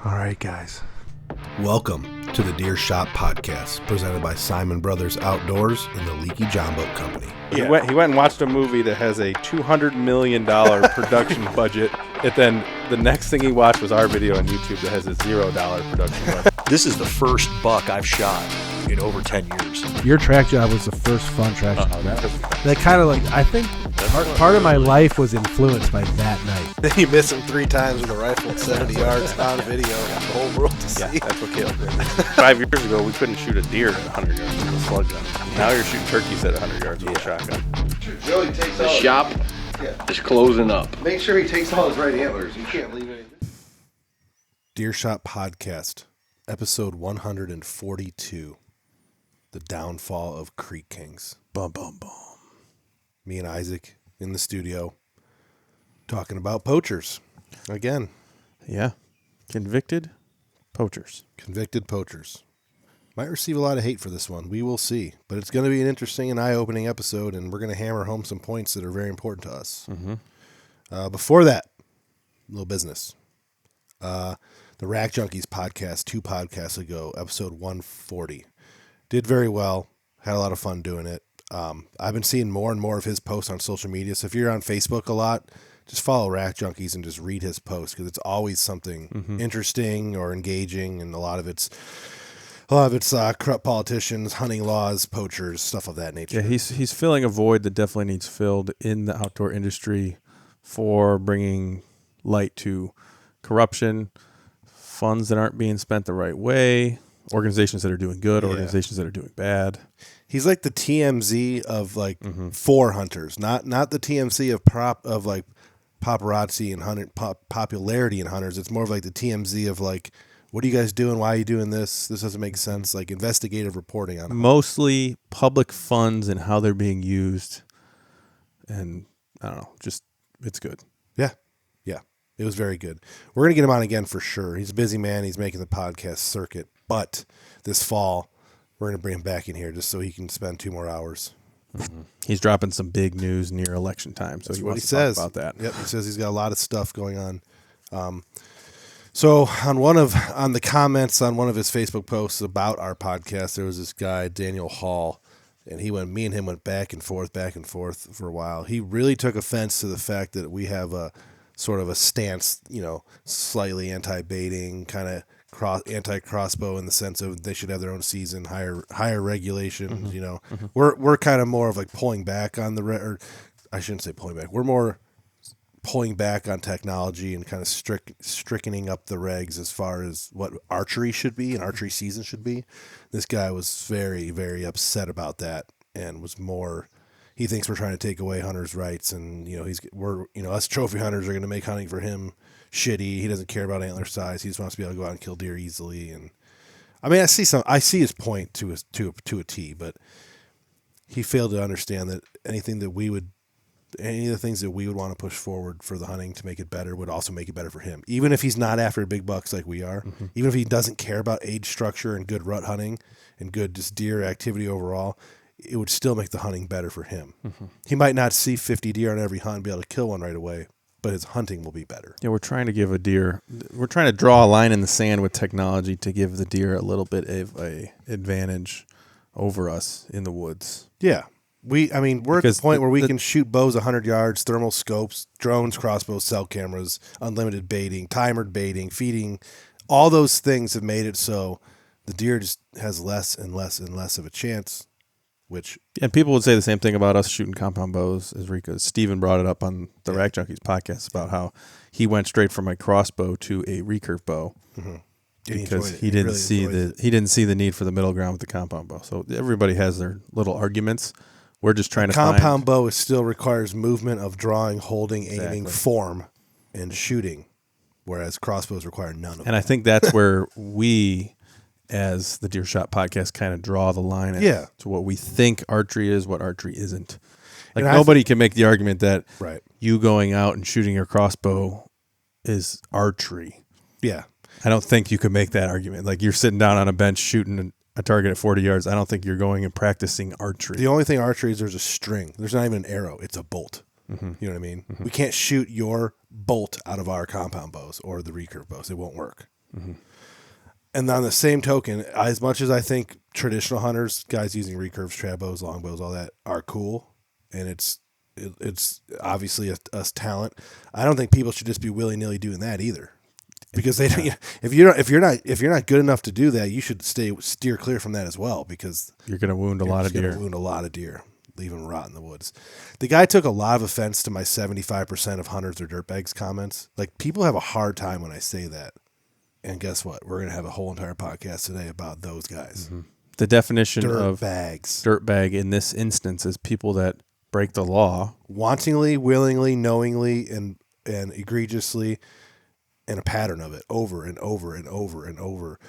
All right, guys. Welcome to the Deer Shot Podcast, presented by Siman Brothers Outdoors and the Leaky John Boat Company. He went and watched a movie that has a $200 million production budget, and then the next thing he watched was our video on YouTube that has a $0 production budget. This is the first buck I've shot in over 10 years. Your track job was the first fun track job. That kind of like, I think part of my life was influenced by that night. Then you miss him 3 times with a rifle at 70 yards on video for the whole world to see. That's what Caleb did. 5 years ago, we couldn't shoot a deer at 100 yards with a slug gun. Now you're shooting turkeys at 100 yards with a shotgun. Joey takes The shop is closing up. Make sure he takes all his right antlers. You can't leave anything. Deer Shot Podcast, episode 142, The Downfall of Creek Kings. Bum, bum, bum. Me and Isaac in the studio talking about poachers again. Yeah. Convicted poachers. Convicted poachers. Might receive a lot of hate for this one. We will see. But it's going to be an interesting and eye-opening episode, and we're going to hammer home some points that are very important to us. Mm-hmm. Before that, a little business. The Rack Junkies podcast, 2 podcasts ago, episode 140. Did very well. Had a lot of fun doing it. I've been seeing more and more of his posts on social media. So if you're on Facebook a lot, just follow Rack Junkies and just read his posts, because it's always something interesting or engaging, and a lot of it's corrupt politicians, hunting laws, poachers, stuff of that nature. Yeah, he's filling a void that definitely needs filled in the outdoor industry for bringing light to corruption, funds that aren't being spent the right way, organizations that are doing good, organizations that are doing bad. He's like the TMZ of like for hunters, not the TMZ of paparazzi and popularity in hunters. It's more of like the TMZ of like, what are you guys doing? Why are you doing this? This doesn't make sense. Like investigative reporting on it. Mostly public funds and how they're being used. And I don't know, just it's good. Yeah. It was very good. We're going to get him on again for sure. He's a busy man. He's making the podcast circuit. But this fall, we're going to bring him back in here just so he can spend 2 more hours. Mm-hmm. He's dropping some big news near election time. So that's he what wants he to says talk about that. Yep, he says he's got a lot of stuff going on. So on the comments on one of his Facebook posts about our podcast, there was this guy, Daniel Hall, and me and him went back and forth for a while. He really took offense to the fact that we have a sort of a stance, slightly anti-baiting, kind of anti-crossbow in the sense of they should have their own season, higher regulations. We're kind of more of like pulling back on or I shouldn't say pulling back. We're more pulling back on technology and kind of strickening up the regs as far as what archery should be and archery season should be. This guy was very, very upset about that and was more. He thinks we're trying to take away hunters' rights, and us trophy hunters are going to make hunting for him shitty. He doesn't care about antler size. He just wants to be able to go out and kill deer easily. And I mean, I see his point to a T, but he failed to understand that any of the things that we would want to push forward for the hunting to make it better would also make it better for him. Even if he's not after big bucks like we are, even if he doesn't care about age structure and good rut hunting and good just deer activity overall, it would still make the hunting better for him. He might not see 50 deer on every hunt and be able to kill one right away, but his hunting will be better. Yeah, we're trying to draw a line in the sand with technology to give the deer a little bit of a advantage over us in the woods. Yeah. We're at the point where we can shoot bows 100 yards, thermal scopes, drones, crossbows, cell cameras, unlimited baiting, timered baiting, feeding. All those things have made it so the deer just has less and less and less of a chance. And people would say the same thing about us shooting compound bows, as Rika. Steven brought it up on the Rack Junkies podcast about how he went straight from a crossbow to a recurve bow because he didn't see the need for the middle ground with the compound bow. So everybody has their little arguments. We're just trying to compound bow still requires movement of drawing, holding, aiming, form, and shooting, whereas crossbows require none of that. And I think that's where we, as the Deer Shot podcast, kind of draw the line to what we think archery is, what archery isn't. Like nobody can make the argument that you going out and shooting your crossbow is archery. Yeah. I don't think you could make that argument. Like you're sitting down on a bench shooting a target at 40 yards. I don't think you're going and practicing archery. The only thing archery is there's a string. There's not even an arrow. It's a bolt. You know what I mean? We can't shoot your bolt out of our compound bows or the recurve bows. It won't work. And on the same token, as much as I think traditional hunters, guys using recurves, trad bows, longbows, all that are cool, and it's obviously a talent. I don't think people should just be willy nilly doing that either, because they if you're not good enough to do that, you should steer clear from that as well, because You're going to wound a lot of deer. Wound a lot of deer, leave them rot in the woods. The guy took a lot of offense to my 75% of hunters are dirtbags comments. Like, people have a hard time when I say that. And guess what? We're going to have a whole entire podcast today about those guys. The definition of bags. dirtbag in this instance is people that break the law. Wantingly, willingly, knowingly, and egregiously, and a pattern of it over and over and over and over.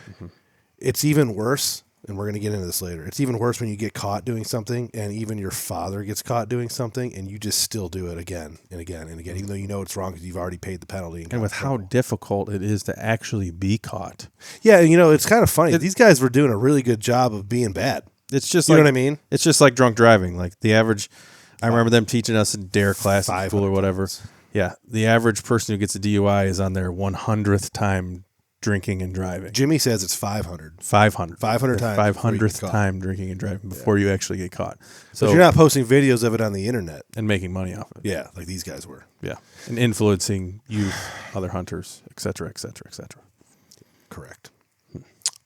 It's even worse, and we're going to get into this later. It's even worse when you get caught doing something, and even your father gets caught doing something, and you just still do it again and again and again, even though you know it's wrong because you've already paid the penalty. And with how difficult it is to actually be caught. Yeah, and it's kind of funny. These guys were doing a really good job of being bad. It's just You like, know what I mean? It's just like drunk driving. Like the average, I remember them teaching us in DARE class at school or whatever. Yeah, the average person who gets a DUI is on their 100th time drinking and driving. Jimmy says it's 500. 500. 500 times. 500th time drinking and driving before you actually get caught. So But you're not posting videos of it on the internet. and making money off of it. Yeah, like these guys were. Yeah. And influencing youth, other hunters, et cetera, et cetera, et cetera. Correct.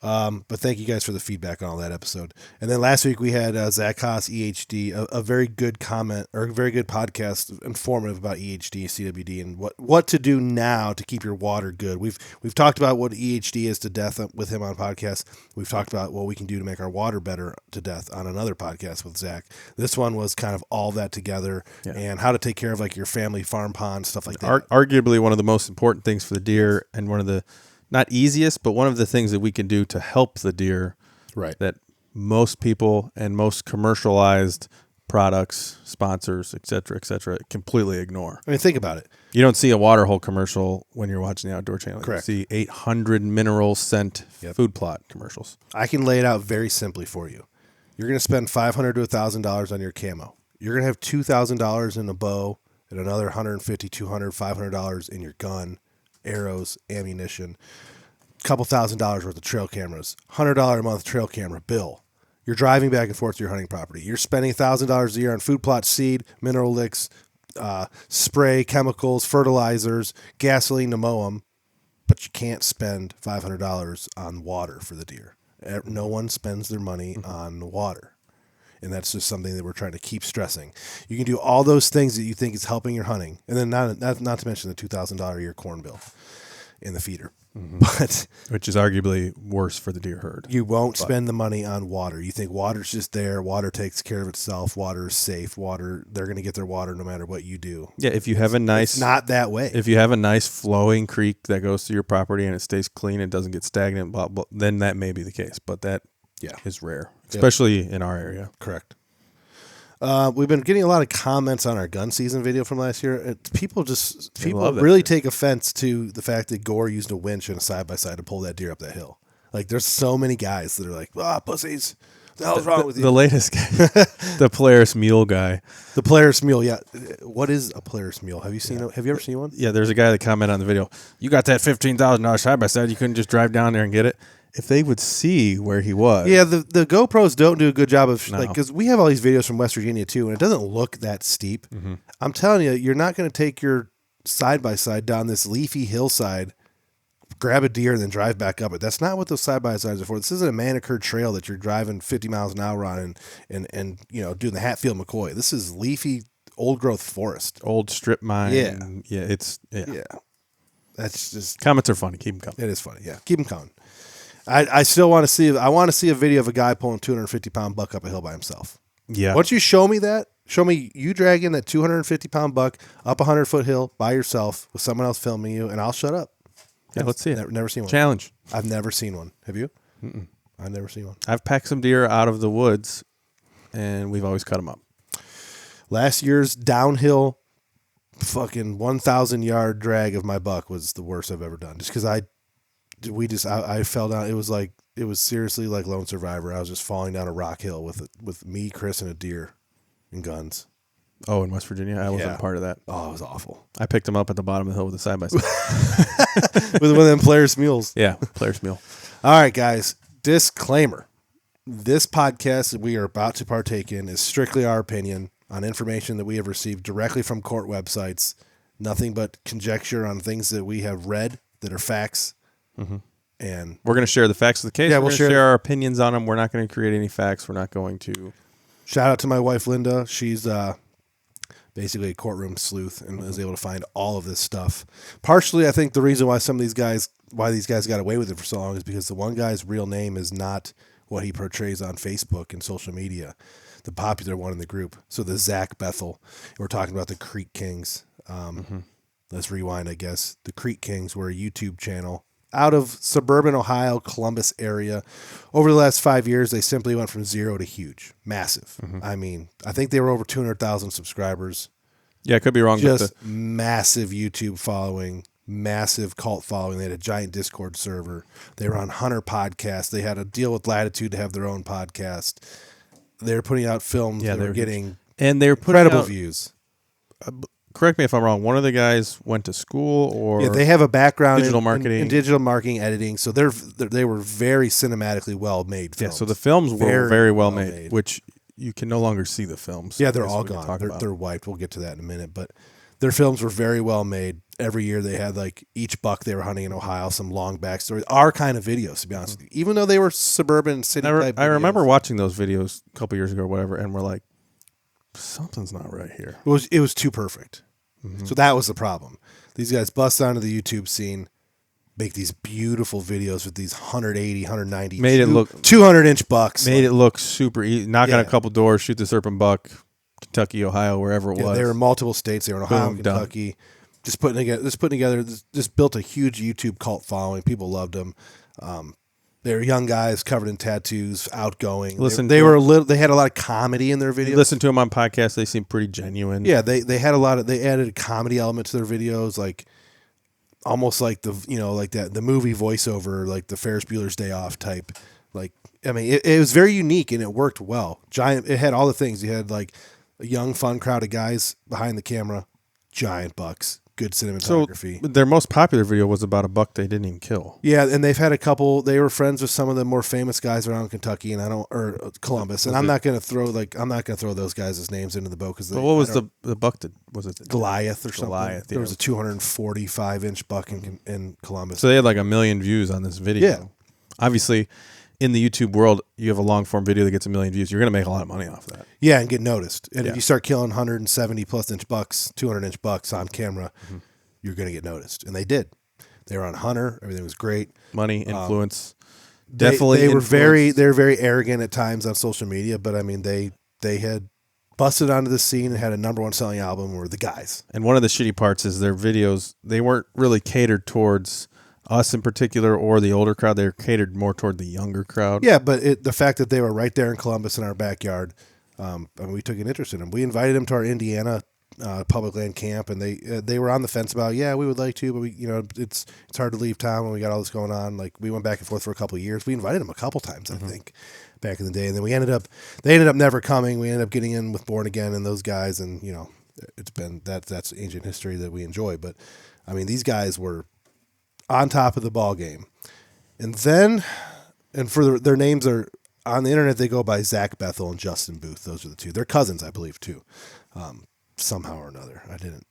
But thank you guys for the feedback on all that episode. And then last week we had Zach Haas, EHD, a very good comment, or a very good podcast, informative about EHD, CWD, and what to do now to keep your water good. We've talked about what EHD is to death with him on podcasts. We've talked about what we can do to make our water better to death on another podcast with Zach. This one was kind of all that together, and how to take care of like your family farm pond, stuff like that. Arguably one of the most important things for the deer, and one of the not easiest, but one of the things that we can do to help the deer, right? That most people and most commercialized products, sponsors, et cetera, completely ignore. I mean, think about it. You don't see a water hole commercial when you're watching the Outdoor Channel. Correct. You see 800 mineral scent food plot commercials. I can lay it out very simply for you. You're going to spend $500 to $1,000 on your camo. You're going to have $2,000 in a bow and another $150, $200, $500 in your gun, arrows, ammunition, a couple $1,000s worth of trail cameras, $100 a month trail camera bill. You're driving back and forth to your hunting property. You're spending $1,000 a year on food plot, seed, mineral licks, spray, chemicals, fertilizers, gasoline to mow them, but you can't spend $500 on water for the deer. No one spends their money on water. And that's just something that we're trying to keep stressing. You can do all those things that you think is helping your hunting, and then not to mention the $2,000 a year corn bill in the feeder. But which is arguably worse for the deer herd. You won't spend the money on water. You think water's just there. Water takes care of itself. Water is safe. Water, they're going to get their water no matter what you do. Yeah, if you have a nice... It's not that way. If you have a nice flowing creek that goes through your property and it stays clean, it doesn't get stagnant, blah, blah, then that may be the case. But that is rare, especially in our area. Correct. We've been getting a lot of comments on our gun season video from last year. People really take offense to the fact that Gore used a winch and a side-by-side to pull that deer up that hill. Like, there's so many guys that are like, pussies. What the hell's wrong with you? The latest guy, the Polaris Mule guy. The Polaris Mule, yeah. What is a Polaris Mule? Have you seen it? Have you ever seen one? Yeah, there's a guy that commented on the video, you got that $15,000 side-by-side, you couldn't just drive down there and get it? If they would see where he was. Yeah, the GoPros don't do a good job of, because we have all these videos from West Virginia too, and it doesn't look that steep. Mm-hmm. I'm telling you, you're not going to take your side-by-side down this leafy hillside, grab a deer, and then drive back up it. That's not what those side-by-sides are for. This isn't a manicured trail that you're driving 50 miles an hour on and doing the Hatfield McCoy. This is leafy, old-growth forest. Old strip mine. Yeah. Yeah. That's just... Comments are funny. Keep them coming. It is funny, yeah. Keep them coming. I still want to see. I want to see a video of a guy pulling a 250-pound buck up a hill by himself. Yeah. Once you show me that, show me you dragging that 250-pound buck up a 100-foot hill by yourself with someone else filming you, and I'll shut up. Yeah, let's see it. Never seen one. Challenge. I've never seen one. Have you? Mm-mm. I've never seen one. I've packed some deer out of the woods, and we've always cut them up. Last year's downhill fucking 1,000-yard drag of my buck was the worst I've ever done. Just because I fell down. It was seriously like Lone Survivor. I was just falling down a rock hill with me, Chris, and a deer and guns. Oh, in West Virginia, I wasn't Yeah. part of that. Oh, it was awful. I picked him up at the bottom of the hill with a side by side. With one of them players' mules. Yeah, player's meal. All right, guys. Disclaimer. This podcast that we are about to partake in is strictly our opinion on information that we have received directly from court websites. Nothing but conjecture on things that we have read that are facts. And We're going to share the facts of the case. Yeah, we're we'll going to share share our opinions on them. We're not going to create any facts. We're not going to. shout out to my wife, Linda. She's basically a courtroom sleuth and was able to find all of this stuff. Partially, I think the reason why these guys got away with it for so long is because the one guy's real name is not what he portrays on Facebook and social media, the popular one in the group. So the Zach Bethel, we're talking about the Creek Kings. Let's rewind, I guess. The Creek Kings were a YouTube channel out of suburban Ohio, Columbus area. Over the last 5 years, they simply went from zero to huge, massive. I mean, I think they were over 200,000 subscribers. Yeah, I could be wrong. Just massive YouTube following, massive cult following. They had a giant Discord server. They were on Hunter podcast. They had a deal with Latitude to have their own podcast. They were putting out films. Yeah, they were getting huge. And they were putting incredible out, views. Correct me if I'm wrong. One of the guys went to school or Yeah, they have a background digital in marketing. in digital marketing editing. So they were very cinematically well made films. Yeah, so the films were very well made, made. which you can no longer see the films. Yeah, they're That's all what we can gone. talk about. They're wiped. We'll get to that in a minute. But their films were very well made. Every year they had like each buck they were hunting in Ohio, some long backstory. Our kind of videos, to be honest with you. Even though they were suburban city type I remember videos. watching those videos a couple years ago or whatever, and we're like, something's not right here. It was too perfect. So that was the problem. These guys bust onto the YouTube scene, make these beautiful videos with these 180, 190, Made it look 200-inch bucks. Made it look super easy. Knock on Yeah. a couple doors, shoot the serpent buck, Kentucky, Ohio, wherever it was. They were in multiple states. They were in Ohio, Boom, done. Kentucky. Just putting together, just built a huge YouTube cult following. People loved them. They were young guys covered in tattoos, outgoing. They had a lot of comedy in their videos. You listen to them on podcasts; they seem pretty genuine. Yeah, they had a lot of. They added a comedy element to their videos, like almost like the movie voiceover, like the Ferris Bueller's Day Off type. Like, I mean, it was very unique and it worked well. It had all the things. You had like a young, fun crowd of guys behind the camera, giant bucks, good cinematography. So their most popular video was about a buck they didn't even kill. Yeah, and they've had a couple. They were friends with some of the more famous guys around Kentucky or Columbus. And I'm not going to throw those guys' names into the boat because. But what was the buck that was it? Goliath or something? Goliath. There was a 245-inch buck in Columbus. So they had like 1 million views on this video. Yeah. Obviously, in the YouTube world, you have a long form video that gets 1 million views. You're going to make a lot of money off that. Yeah, and get noticed. And Yeah. if you start killing 170+ inch bucks, 200-inch bucks on camera, you're going to get noticed. And they did. They were on Hunter. Everything was great. Money, influence. They were influence. very arrogant at times on social media, but I mean they had busted onto the scene and had a #1 selling album. Were the guys. And one of the shitty parts is their videos, they weren't really catered towards us in particular or the older crowd. They were catered more toward the younger crowd. Yeah, but the fact that they were right there in Columbus in our backyard, I mean, we took an interest in them. We invited them to our Indiana public land camp, and they were on the fence about, yeah, we would like to, but it's hard to leave town when we got all this going on. Like, we went back and forth for a couple of years. We invited them a couple times, I think, back in the day, and then they ended up never coming. We ended up getting in with Born Again and those guys, and it's been that's ancient history that we enjoy. But I mean, these guys were on top of the ball game, and for their names are on the internet. They go by Zach Bethel and Justin Booth. Those are the two. They're cousins, I believe, too. Somehow or another.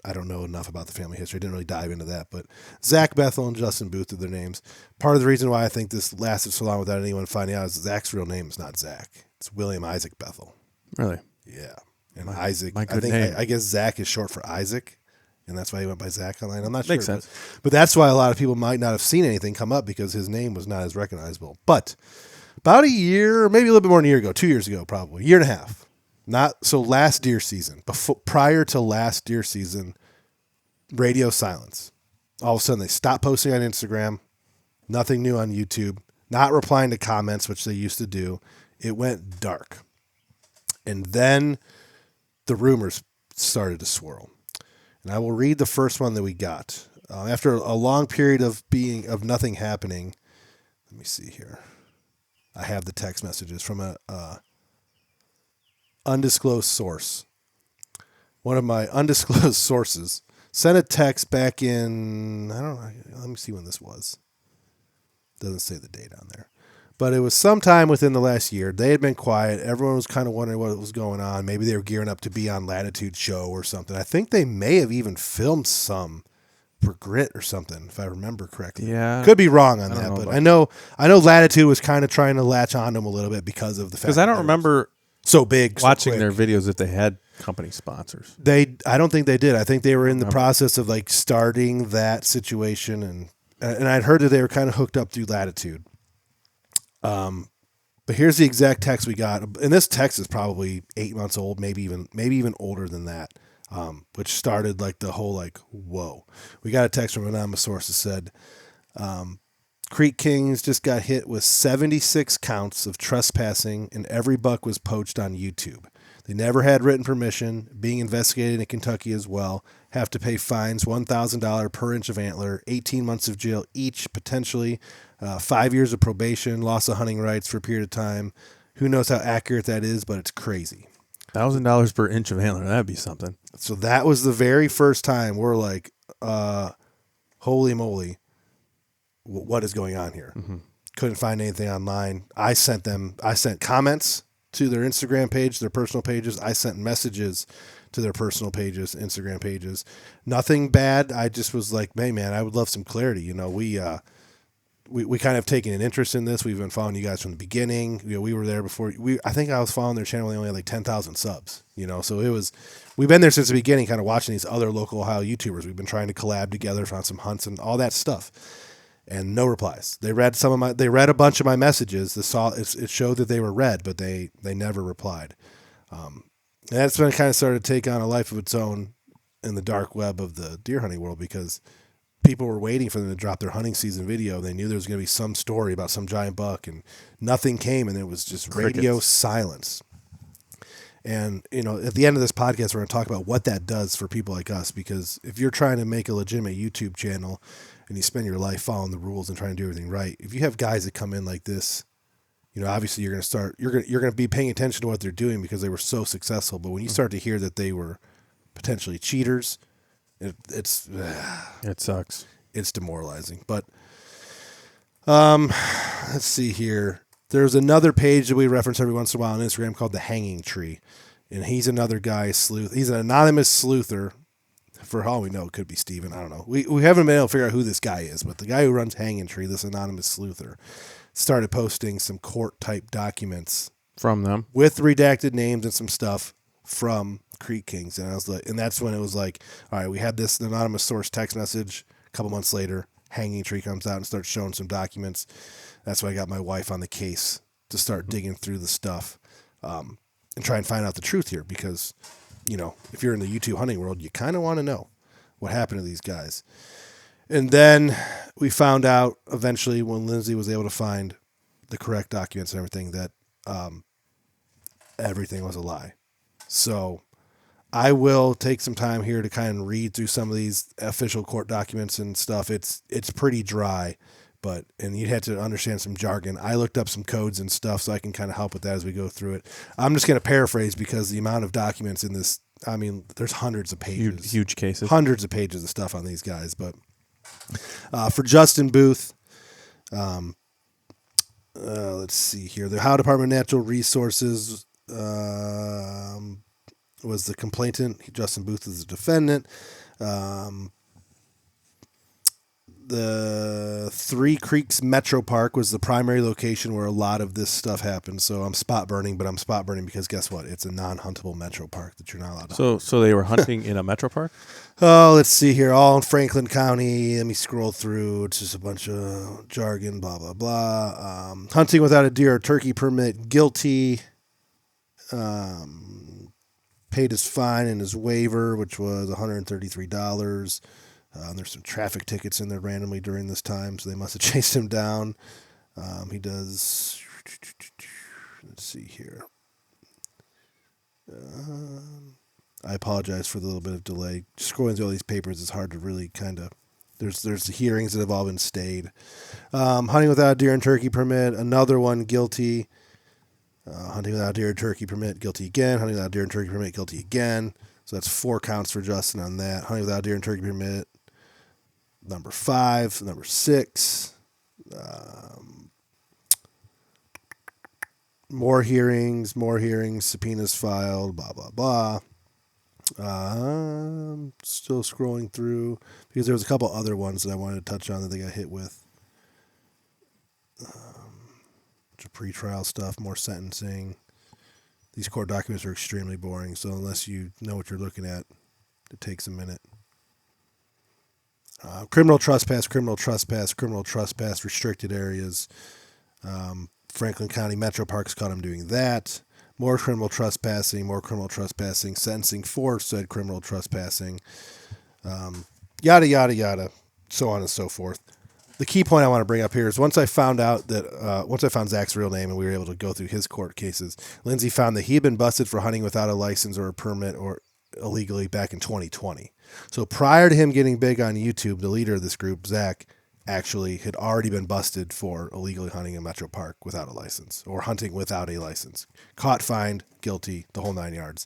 I don't know enough about the family history. I didn't really dive into that, but Zach Bethel and Justin Booth are their names. Part of the reason why I think this lasted so long without anyone finding out is Zach's real name is not Zach. It's William Isaac Bethel. Really? Yeah. And Isaac, my good name. I guess Zach is short for Isaac, and that's why he went by Zach online. I'm not sure. Makes sense. But that's why a lot of people might not have seen anything come up because his name was not as recognizable. But about a year, maybe a little bit more than a year ago, 2 years ago, probably, a year and a half. Last deer season, prior to last deer season, radio silence. All of a sudden, they stopped posting on Instagram. Nothing new on YouTube. Not replying to comments, which they used to do. It went dark. And then the rumors started to swirl. And I will read the first one that we got. After a long period of nothing happening, let me see here. I have the text messages from a undisclosed source. one of my undisclosed sources sent a text back in, I don't know, let me see when this was. Doesn't say the date on there. But it was sometime within the last year. They had been quiet. Everyone was kind of wondering what was going on. Maybe they were gearing up to be on Latitude show or something. I think they may have even filmed some for Grit or something, if I remember correctly. Yeah. Could be wrong on that, but I know Latitude was kind of trying to latch on them a little bit because of the fact. Because I don't remember so big watching so their videos if they had company sponsors. I don't think they did. I think they were in the process of like starting that situation, and I'd heard that they were kind of hooked up through Latitude. But here's the exact text we got, and this text is probably 8 months old, maybe even older than that. Which started like the whole like, whoa. We got a text from an anonymous source that said, Creek Kings just got hit with 76 counts of trespassing, and every buck was poached on YouTube. They never had written permission, being investigated in Kentucky as well, have to pay fines, $1,000 per inch of antler, 18 months of jail each, potentially 5 years of probation, loss of hunting rights for a period of time. Who knows how accurate that is, but it's crazy. $1,000 per inch of antler, that'd be something. So that was the very first time we're like, holy moly, what is going on here? Mm-hmm. Couldn't find anything online. I sent comments to their Instagram page, their personal pages. I sent messages to their personal pages, Instagram pages. Nothing bad. I just was like, hey man, I would love some clarity. You know, we kind of taken an interest in this. We've been following you guys from the beginning. You know, we were there before. I think I was following their channel. They only had like 10,000 subs. You know, so we've been there since the beginning, kind of watching these other local Ohio YouTubers. We've been trying to collab together, found some hunts and all that stuff, and no replies. They read a bunch of my messages. It showed that they were read, but they never replied. And that's when it kind of started to take on a life of its own in the dark web of the deer hunting world, because people were waiting for them to drop their hunting season video. They knew there was going to be some story about some giant buck, and nothing came, and it was just radio silence. And, you know, at the end of this podcast, we're going to talk about what that does for people like us, because if you're trying to make a legitimate YouTube channel and you spend your life following the rules and trying to do everything right, if you have guys that come in like this, you know, obviously you're going to be paying attention to what they're doing because they were so successful. But when you start to hear that they were potentially cheaters, it sucks. It's demoralizing. But let's see here. There's another page that we reference every once in a while on Instagram called The Hanging Tree. And he's another guy, sleuth. He's an anonymous sleuther. For all we know, it could be Steven. I don't know. We haven't been able to figure out who this guy is. But the guy who runs Hanging Tree, this anonymous sleuther, started posting some court-type documents from them with redacted names and some stuff from Creek Kings. And I was like, and that's when it was like, all right, we had this anonymous source text message. A couple months later, Hanging Tree comes out and starts showing some documents. That's why I got my wife on the case to start digging through the stuff and try and find out the truth here, because, you know, if you're in the YouTube hunting world, you kind of want to know what happened to these guys. And then we found out eventually, when Lindsay was able to find the correct documents and everything, that everything was a lie. So I will take some time here to kind of read through some of these official court documents and stuff. It's pretty dry, and you'd have to understand some jargon. I looked up some codes and stuff, so I can kind of help with that as we go through it. I'm just going to paraphrase, because the amount of documents in this, I mean, there's hundreds of pages. Huge cases. Hundreds of pages of stuff on these guys. But for Justin Booth, let's see here. The Ohio Department of Natural Resources was the complainant. Justin Booth is the defendant. The Three Creeks Metro Park was the primary location where a lot of this stuff happened. So I'm spot burning, but I'm spot burning because guess what? It's a non-huntable metro park that you're not allowed to hunt. So they were hunting in a metro park? Oh, let's see here. All in Franklin County. Let me scroll through. It's just a bunch of jargon, blah, blah, blah. Hunting without a deer or turkey permit, guilty. Paid his fine and his waiver, which was $133. There's some traffic tickets in there randomly during this time, so they must have chased him down. He does, let's see here. I apologize for the little bit of delay. Scrolling through all these papers is hard to really kind of, there's the hearings that have all been stayed. Hunting without a deer and turkey permit, another one, guilty. Hunting without a deer and turkey permit, guilty again. Hunting without a deer and turkey permit, guilty again. So that's 4 counts for Justin on that. Hunting without deer and turkey permit. Number 5. Number 6. More hearings, subpoenas filed, blah, blah, blah. Still scrolling through because there was a couple other ones that I wanted to touch on that they got hit with. Pretrial stuff, more sentencing. These court documents are extremely boring, so unless you know what you're looking at, it takes a minute. Criminal trespass, restricted areas. Franklin County Metro Parks caught him doing that. More criminal trespassing, sentencing for said criminal trespassing. Yada, yada, yada, so on and so forth. The key point I want to bring up here is once I found Zach's real name and we were able to go through his court cases, Lindsay found that he had been busted for hunting without a license or a permit or illegally back in 2020. So prior to him getting big on YouTube, the leader of this group, Zach, actually had already been busted for illegally hunting in Metro Park without a license or hunting without a license. Caught, fined, guilty, the whole 9 yards.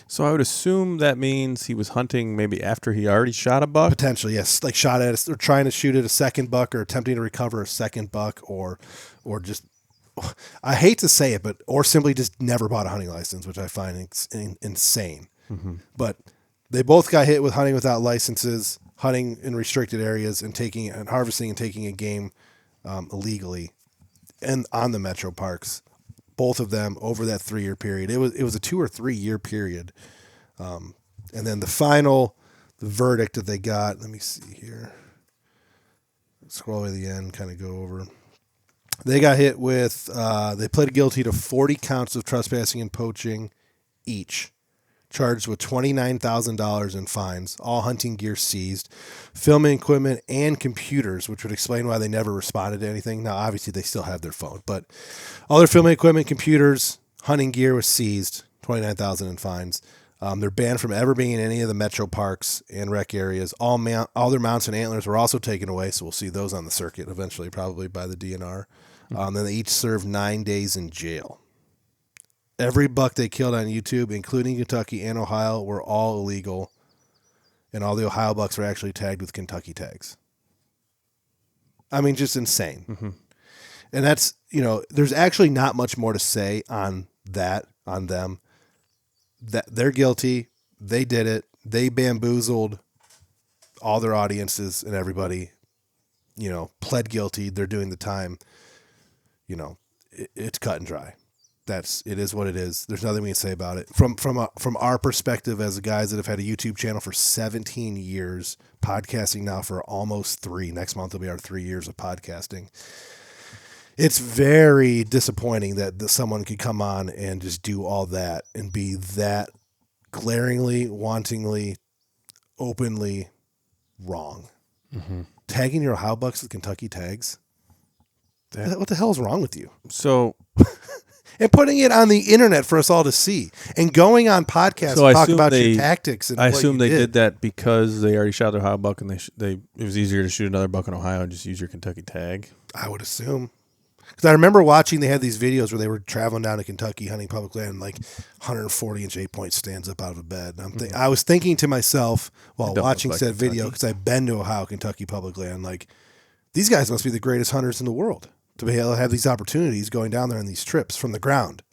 So I would assume that means he was hunting maybe after he already shot a buck? Potentially, yes. Like shot at or trying to shoot at a second buck or attempting to recover a second buck or just, I hate to say it, or simply just never bought a hunting license, which I find insane. Mm-hmm. But they both got hit with hunting without licenses, hunting in restricted areas and harvesting and taking a game illegally and on the Metro Parks. Both of them over that 3-year period. It was a 2 or 3 year period. And then the verdict that they got, let me see here. Scroll to the end, kind of go over. They got hit with, they pled guilty to 40 counts of trespassing and poaching each. Charged with $29,000 in fines, all hunting gear seized, filming equipment, and computers, which would explain why they never responded to anything. Now, obviously, they still have their phone, but all their filming equipment, computers, hunting gear was seized, $29,000 in fines. They're banned from ever being in any of the metro parks and rec areas. All their mounts and antlers were also taken away, so we'll see those on the circuit eventually, probably by the DNR. Then they each served 9 days in jail. Every buck they killed on YouTube, including Kentucky and Ohio, were all illegal, and all the Ohio bucks were actually tagged with Kentucky tags. I mean, just insane. Mm-hmm. And that's, there's actually not much more to say on them. That they're guilty. They did it. They bamboozled all their audiences and everybody, pled guilty. They're doing the time. It's cut and dry. It is what it is. There's nothing we can say about it. From our perspective as guys that have had a YouTube channel for 17 years, podcasting now for almost 3. Next month will be our 3 years of podcasting. It's very disappointing that someone could come on and just do all that and be that glaringly, wantingly, openly wrong. Mm-hmm. Tagging your Ohio bucks with Kentucky tags? What the hell is wrong with you? So... And putting it on the internet for us all to see, and going on podcasts to talk about your tactics. And I assume they did that because they already shot their Ohio buck, and it was easier to shoot another buck in Ohio and just use your Kentucky tag. I would assume, because I remember watching. They had these videos where they were traveling down to Kentucky hunting public land, and like 140-inch 8-point stands up out of a bed. And I was thinking to myself while watching said video, because I've been to Ohio, Kentucky public land, like these guys must be the greatest hunters in the world to be able to have these opportunities going down there on these trips from the ground.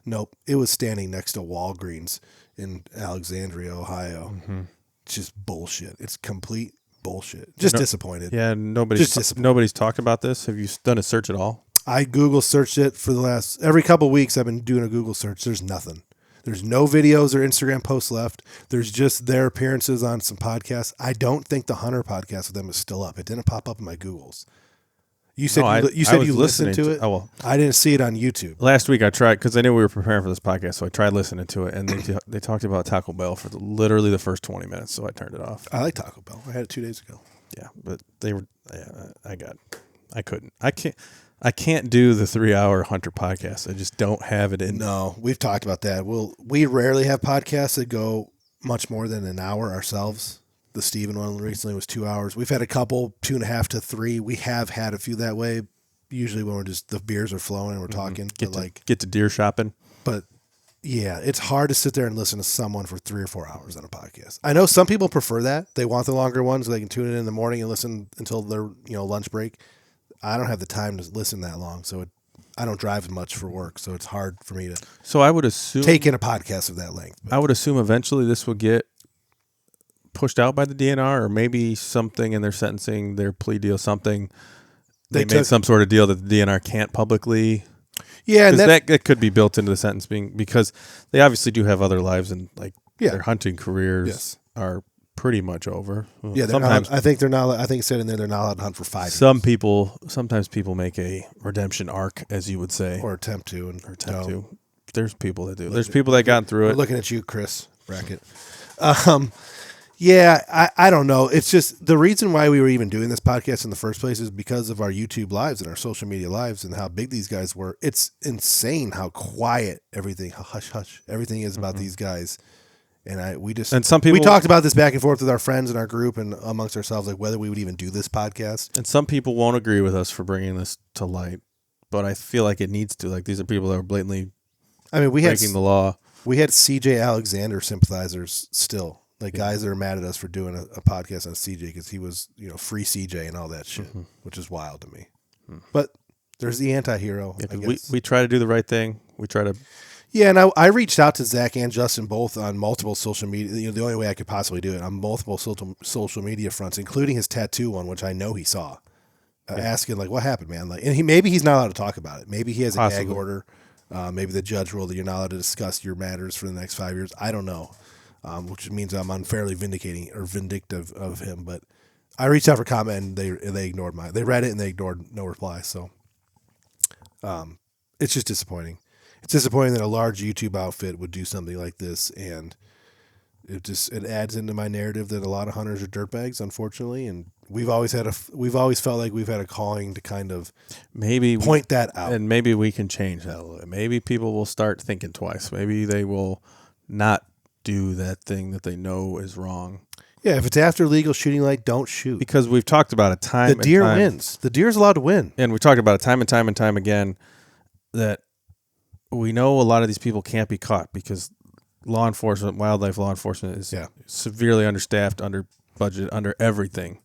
Nope. It was standing next to Walgreens in Alexandria, Ohio. Mm-hmm. It's just bullshit. It's complete bullshit. Just disappointed. Yeah, nobody's talked about this. Have you done a search at all? I Google searched it for the last, every couple of weeks I've been doing a Google search. There's nothing. There's no videos or Instagram posts left. There's just their appearances on some podcasts. I don't think the Hunter podcast with them is still up. It didn't pop up in my Googles. You said you listened to it. Oh, well, I didn't see it on YouTube. Last week I tried because I knew we were preparing for this podcast, so I tried listening to it, and they talked about Taco Bell for literally the first 20 minutes, so I turned it off. I like Taco Bell. I had it 2 days ago. Yeah, but they were. I couldn't. I can't do the 3-hour Hunter podcast. I just don't have it in. No, we've talked about that. We rarely have podcasts that go much more than an hour ourselves. The Steven one recently was 2 hours. We've had a couple, 2.5 to 3. We have had a few that way. Usually when the beers are flowing and we're talking. Get to deer shopping. But it's hard to sit there and listen to someone for 3 or 4 hours on a podcast. I know some people prefer that. They want the longer ones so they can tune in the morning and listen until their lunch break. I don't have the time to listen that long, so I don't drive much for work, so it's hard for me to. So I would assume take in a podcast of that length. I would assume eventually this will get pushed out by the DNR, or maybe something in their sentencing, their plea deal, something. They made some sort of deal that the DNR can't publicly. Yeah, and that could be built into the sentence, because they obviously do have other lives, and their hunting careers are pretty much over. Yeah, sometimes I think they're not. I think it said in there they're not allowed to hunt for 5 years. Sometimes people make a redemption arc, as you would say, or attempt to. There's people that do. There's people that got through it. We're looking at you, Chris Brackett. Yeah, I don't know. It's just the reason why we were even doing this podcast in the first place is because of our YouTube lives and our social media lives and how big these guys were. It's insane how quiet everything, hush, everything is about these guys. And we talked about this back and forth with our friends in our group and amongst ourselves, like whether we would even do this podcast. And some people won't agree with us for bringing this to light, but I feel like it needs to. Like, these are people that are blatantly breaking the law. We had CJ Alexander sympathizers still. Like guys that are mad at us for doing a podcast on CJ because he was, free CJ and all that shit, which is wild to me. But there's the anti-hero. I guess. We try to do the right thing. We try to. Yeah, and I reached out to Zach and Justin both on multiple social media. The only way I could possibly do it on multiple social media fronts, including his tattoo one, which I know he saw. Asking like, what happened, man? Like, and maybe he's not allowed to talk about it. Maybe he has a gag order. Maybe the judge ruled that you're not allowed to discuss your matters for the next 5 years. I don't know. Which means I'm unfairly vindictive of him. But I reached out for comment and they ignored they read it and they ignored no reply. So it's just disappointing. It's disappointing that a large YouTube outfit would do something like this, and it adds into my narrative that a lot of hunters are dirtbags, unfortunately. And we've always felt like we've had a calling to kind of point that out, and maybe we can change that a little bit. Maybe people will start thinking twice. Maybe they will not do that thing that they know is wrong. Yeah, if it's after legal shooting light, don't shoot. Because we've talked about it time and time. The deer wins. The deer's allowed to win. And we talked about it time and time and time again that we know a lot of these people can't be caught because wildlife law enforcement is severely understaffed, under budget, under everything.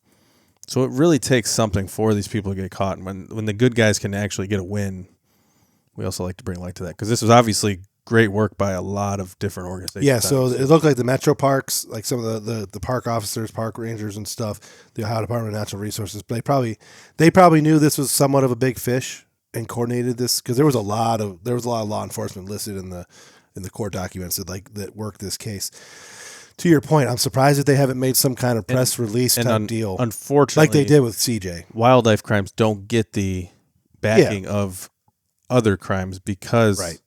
So it really takes something for these people to get caught. And when the good guys can actually get a win, we also like to bring light to that. Because this was obviously great work by a lot of different organizations. Yeah, so it looked like the metro parks, like some of the park officers, park rangers and stuff, the Ohio Department of Natural Resources, they probably knew this was somewhat of a big fish and coordinated this because there was a lot of law enforcement listed in the court documents that worked this case. To your point, I'm surprised that they haven't made some kind of press release type deal. Unfortunately, like they did with CJ. Wildlife crimes don't get the backing of other crimes because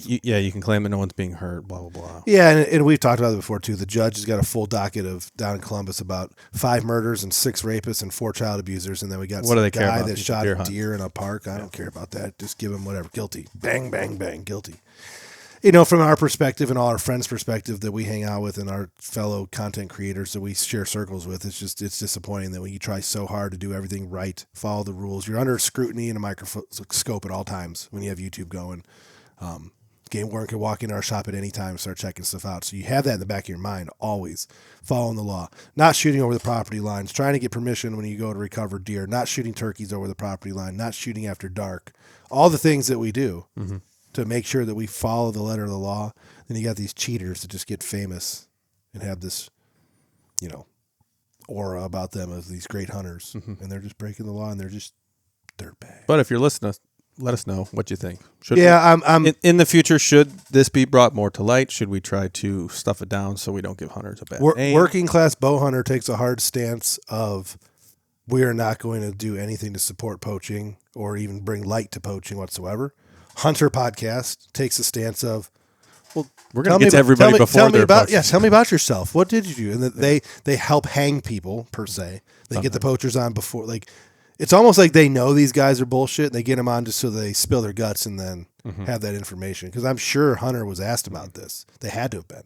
you can claim that no one's being hurt, blah, blah, blah. Yeah, and we've talked about it before, too. The judge has got a full docket of down in Columbus about 5 murders and 6 rapists and 4 child abusers, and then we got some guy that shot a deer in a park. I don't care about that. Just give him whatever. Guilty. Bang, bang, bang. Guilty. From our perspective and all our friends' perspective that we hang out with and our fellow content creators that we share circles with, it's disappointing that when you try so hard to do everything right, follow the rules, you're under scrutiny and a microscope at all times when you have YouTube going. Game warden can walk into our shop at any time and start checking stuff out. So you have that in the back of your mind, always following the law, not shooting over the property lines, trying to get permission when you go to recover deer, not shooting turkeys over the property line, not shooting after dark, all the things that we do to make sure that we follow the letter of the law. Then you got these cheaters that just get famous and have this, aura about them as these great hunters, and they're just breaking the law and they're just dirtbags. But if you're listening, let us know what you think. I'm in the future, should this be brought more to light? Should we try to stuff it down so we don't give hunters a bad name? Working class bow hunter takes a hard stance of we are not going to do anything to support poaching or even bring light to poaching whatsoever. Hunter podcast takes a stance of, well, we're going to get to everybody before they're poachers. Tell me about yourself. What did you do? And they help hang people per se. They get the poachers on before it's almost like they know these guys are bullshit and they get them on just so they spill their guts and then have that information. Because I'm sure Hunter was asked about this. They had to have been.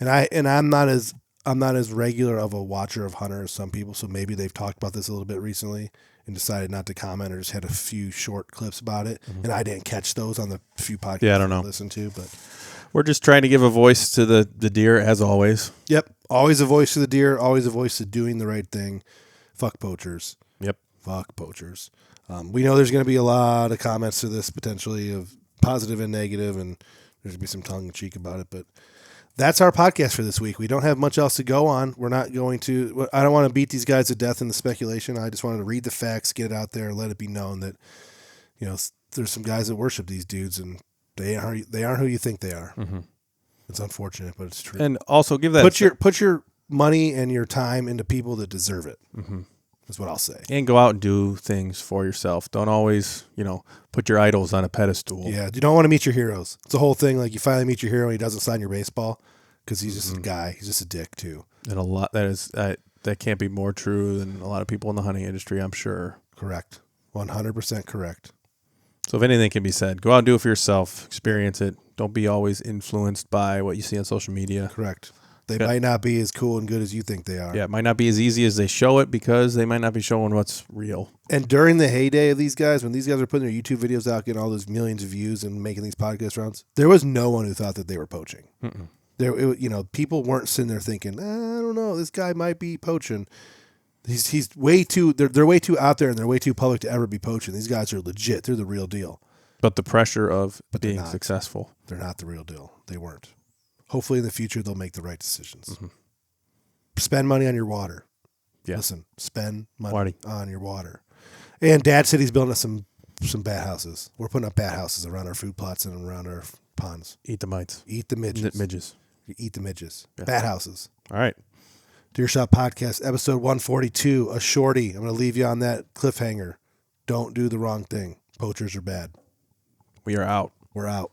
And I'm not as regular of a watcher of Hunter as some people, so maybe they've talked about this a little bit recently and decided not to comment or just had a few short clips about it. And I didn't catch those on the few podcasts Yeah, I don't know. listened to, but We're just trying to give a voice to the deer, as always. yep, always a voice to the deer, always a voice to doing the right thing. Fuck poachers. Yep. Fuck poachers. We know there's going to be a lot of comments to this potentially of positive and negative, and there's going to be some tongue in cheek about it, but that's our podcast for this week. We don't have much else to go on. We're not going to, I don't want to beat these guys to death in the speculation. I just wanted to read the facts, get it out there, and let it be known that, there's some guys that worship these dudes, and they aren't who you think they are. Mm-hmm. It's unfortunate, but it's true. And also give that Put your money and your time into people that deserve it. Mm-hmm. That's what I'll say. And go out and do things for yourself. Don't always, put your idols on a pedestal. Yeah, you don't want to meet your heroes. It's a whole thing. Like you finally meet your hero and he doesn't sign your baseball because he's just a guy. He's just a dick too. And a lot that can't be more true than a lot of people in the hunting industry, I'm sure. Correct. 100% correct. So if anything can be said, go out and do it for yourself. Experience it. Don't be always influenced by what you see on social media. Correct. They might not be as cool and good as you think they are. Yeah, it might not be as easy as they show it because they might not be showing what's real. And during the heyday of these guys, when these guys are putting their YouTube videos out, getting all those millions of views and making these podcast rounds, there was no one who thought that they were poaching. People weren't sitting there thinking, I don't know, this guy might be poaching. He's way too. They're way too out there and they're way too public to ever be poaching. These guys are legit. They're the real deal. But the pressure of being successful. They're not the real deal. They weren't. Hopefully in the future they'll make the right decisions. Mm-hmm. Spend money on your water. Yeah. Listen, spend money on your water. And Dad said he's building us some bat houses. We're putting up bat houses around our food plots and around our ponds. Eat the mites. Eat the midges. Eat the midges. Yeah. Bat houses. All right. Deer Shot Podcast, episode 142, a shorty. I'm going to leave you on that cliffhanger. Don't do the wrong thing. Poachers are bad. We are out. We're out.